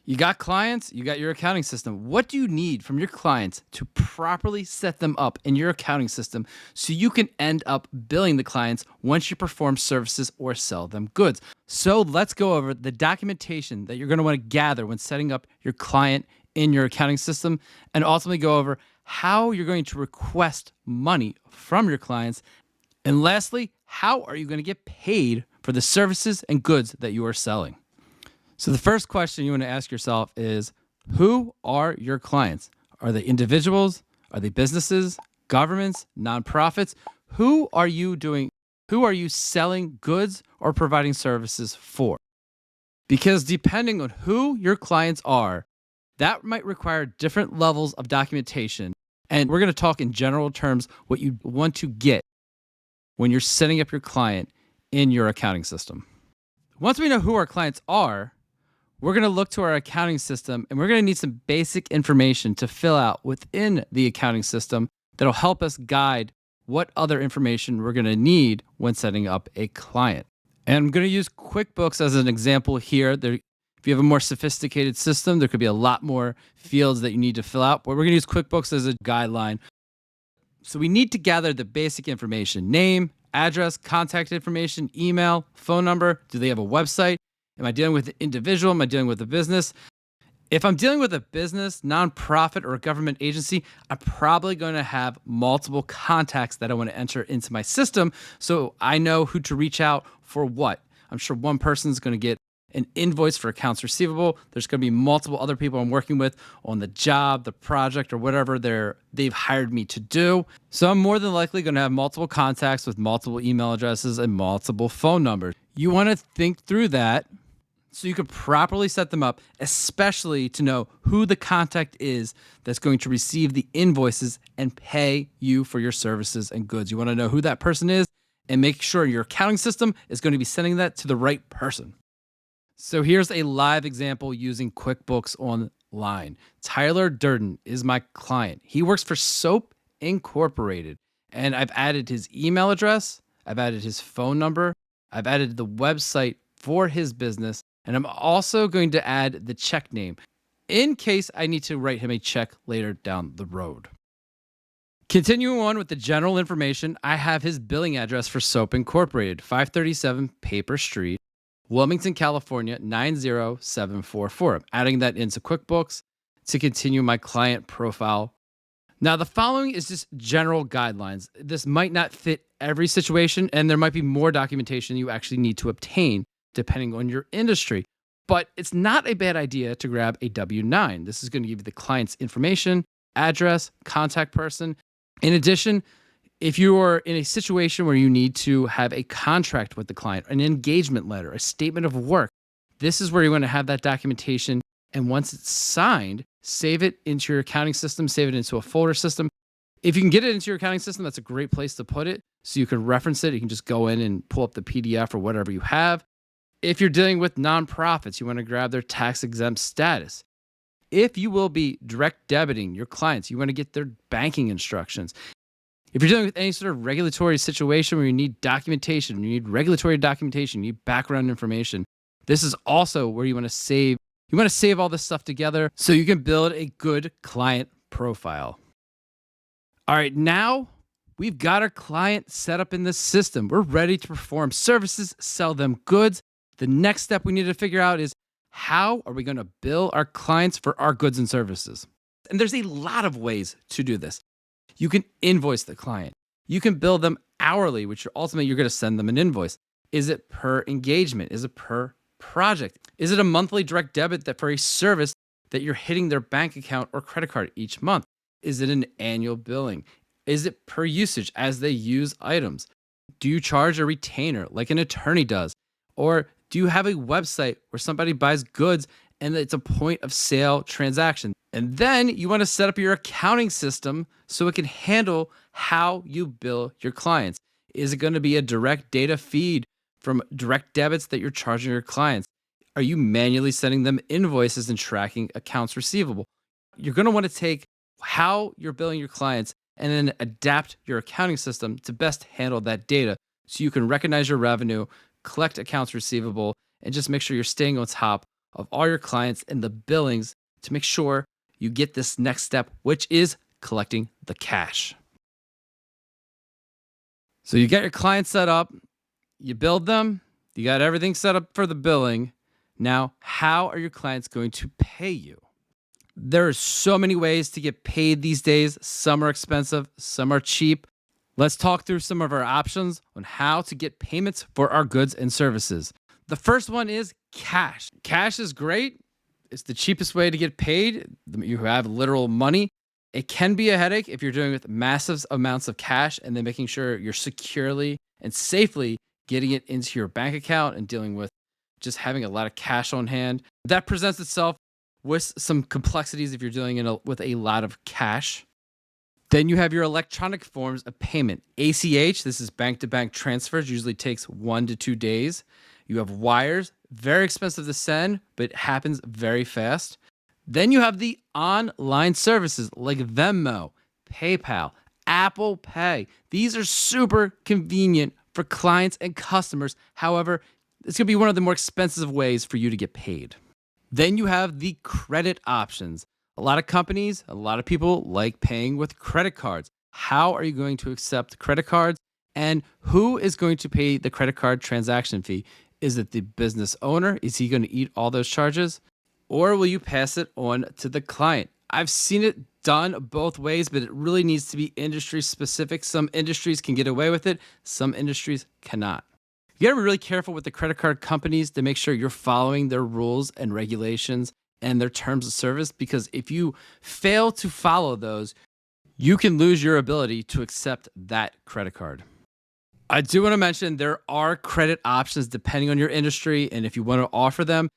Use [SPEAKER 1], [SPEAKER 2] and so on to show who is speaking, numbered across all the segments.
[SPEAKER 1] You got clients, you got your accounting system. What do you need from your clients to properly set them up in your accounting system so you can end up billing the clients once you perform services or sell them goods? So let's go over the documentation that you're going to want to gather when setting up your client in your accounting system, and ultimately go over how you're going to request money from your clients. And lastly, how are you going to get paid for the services and goods that you are selling? So the first question you want to ask yourself is, who are your clients? Are they individuals? Are they businesses, governments, nonprofits? Who are you doing? Who are you selling goods or providing services for? Because depending on who your clients are, that might require different levels of documentation. And we're going to talk in general terms what you want to get when you're setting up your client in your accounting system. Once we know who our clients are, we're going to look to our accounting system, and we're going to need some basic information to fill out within the accounting system that'll help us guide what other information we're going to need when setting up a client. And I'm going to use QuickBooks as an example here. If you have a more sophisticated system, there could be a lot more fields that you need to fill out, but we're going to use QuickBooks as a guideline. So we need to gather the basic information: name, address, contact information, email, phone number. Do they have a website? Am I dealing with an individual? Am I dealing with a business? If I'm dealing with a business, nonprofit, or a government agency, I'm probably going to have multiple contacts that I want to enter into my system so I know who to reach out for what. I'm sure one person's going to get an invoice for accounts receivable. There's going to be multiple other people I'm working with on the job, the project, or whatever they've hired me to do. So I'm more than likely going to have multiple contacts with multiple email addresses and multiple phone numbers. You want to think through that so you can properly set them up, especially to know who the contact is that's going to receive the invoices and pay you for your services and goods. You want to know who that person is and make sure your accounting system is going to be sending that to the right person. So here's a live example using QuickBooks Online. Tyler Durden is my client. He works for Soap Incorporated, and I've added his email address, I've added his phone number, I've added the website for his business, and I'm also going to add the check name in case I need to write him a check later down the road. Continuing on with the general information, I have his billing address for Soap Incorporated, 537 Paper Street, Wilmington, California, 90744. I'm adding that into QuickBooks to continue my client profile. Now, the following is just general guidelines. This might not fit every situation, and there might be more documentation you actually need to obtain depending on your industry. But it's not a bad idea to grab a W-9. This is going to give you the client's information, address, contact person. In addition, if you are in a situation where you need to have a contract with the client, an engagement letter, a statement of work, this is where you want to have that documentation. And once it's signed, save it into your accounting system, save it into a folder system. If you can get it into your accounting system, that's a great place to put it so you can reference it. You can just go in and pull up the PDF or whatever you have. If you're dealing with nonprofits, you want to grab their tax exempt status. If you will be direct debiting your clients, you want to get their banking instructions. If you're dealing with any sort of regulatory situation where you need documentation, you need regulatory documentation, you need background information, this is also where you want to save. You want to save all this stuff together so you can build a good client profile. All right, now we've got our client set up in the system. We're ready to perform services, sell them goods. The next step we need to figure out is, how are we going to bill our clients for our goods and services? And there's a lot of ways to do this. You can invoice the client. You can bill them hourly, which ultimately you're going to send them an invoice. Is it per engagement? Is it per project? Is it a monthly direct debit that for a service that you're hitting their bank account or credit card each month? Is it an annual billing? Is it per usage as they use items? Do you charge a retainer like an attorney does? Or do you have a website where somebody buys goods and it's a point of sale transaction? And then you want to set up your accounting system so it can handle how you bill your clients. Is it going to be a direct data feed from direct debits that you're charging your clients? Are you manually sending them invoices and tracking accounts receivable? You're going to want to take how you're billing your clients and then adapt your accounting system to best handle that data so you can recognize your revenue, collect accounts receivable, and just make sure you're staying on top of all your clients and the billings to make sure you get this next step, which is collecting the cash. So you get your clients set up, you build them, you got everything set up for the billing. Now, how are your clients going to pay you? There are so many ways to get paid these days. Some are expensive, some are cheap. Let's talk through some of our options on how to get payments for our goods and services. The first one is cash. Cash is great. It's the cheapest way to get paid. You have literal money. It can be a headache if you're dealing with massive amounts of cash and then making sure you're securely and safely getting it into your bank account and dealing with just having a lot of cash on hand. That presents itself with some complexities if you're dealing with a lot of cash. Then you have your electronic forms of payment. ACH, this is bank-to-bank transfers, usually takes 1 to 2 days. You have wires, very expensive to send, but it happens very fast. Then you have the online services like Venmo, PayPal, Apple Pay. These are super convenient for clients and customers. However, it's going to be one of the more expensive ways for you to get paid. Then you have the credit options. A lot of companies, a lot of people like paying with credit cards. How are you going to accept credit cards? And who is going to pay the credit card transaction fee? Is it the business owner? Is he going to eat all those charges? Or will you pass it on to the client? I've seen it done both ways, but it really needs to be industry specific. Some industries can get away with it. Some industries cannot. You gotta be really careful with the credit card companies to make sure you're following their rules and regulations and their terms of service, because if you fail to follow those, you can lose your ability to accept that credit card. I do want to mention there are credit options depending on your industry, and if you want to offer them,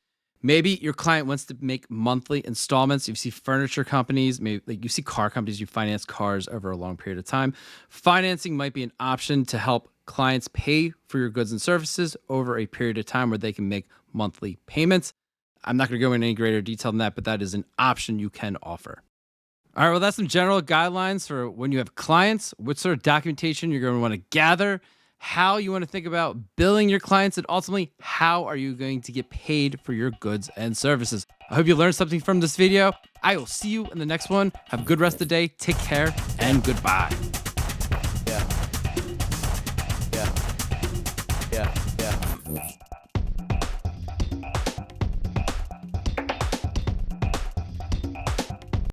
[SPEAKER 1] maybe your client wants to make monthly installments. You see furniture companies, maybe like you see car companies, you finance cars over a long period of time. Financing might be an option to help clients pay for your goods and services over a period of time where they can make monthly payments. I'm not going to go into any greater detail than that, but that is an option you can offer. All right, well, that's some general guidelines for when you have clients, what sort of documentation you're going to want to gather, how you want to think about billing your clients, and ultimately, how are you going to get paid for your goods and services. I hope you learned something from this video. I will see you in the next one. Have a good rest of the day. Take care, and goodbye.
[SPEAKER 2] Yeah. Yeah. Yeah.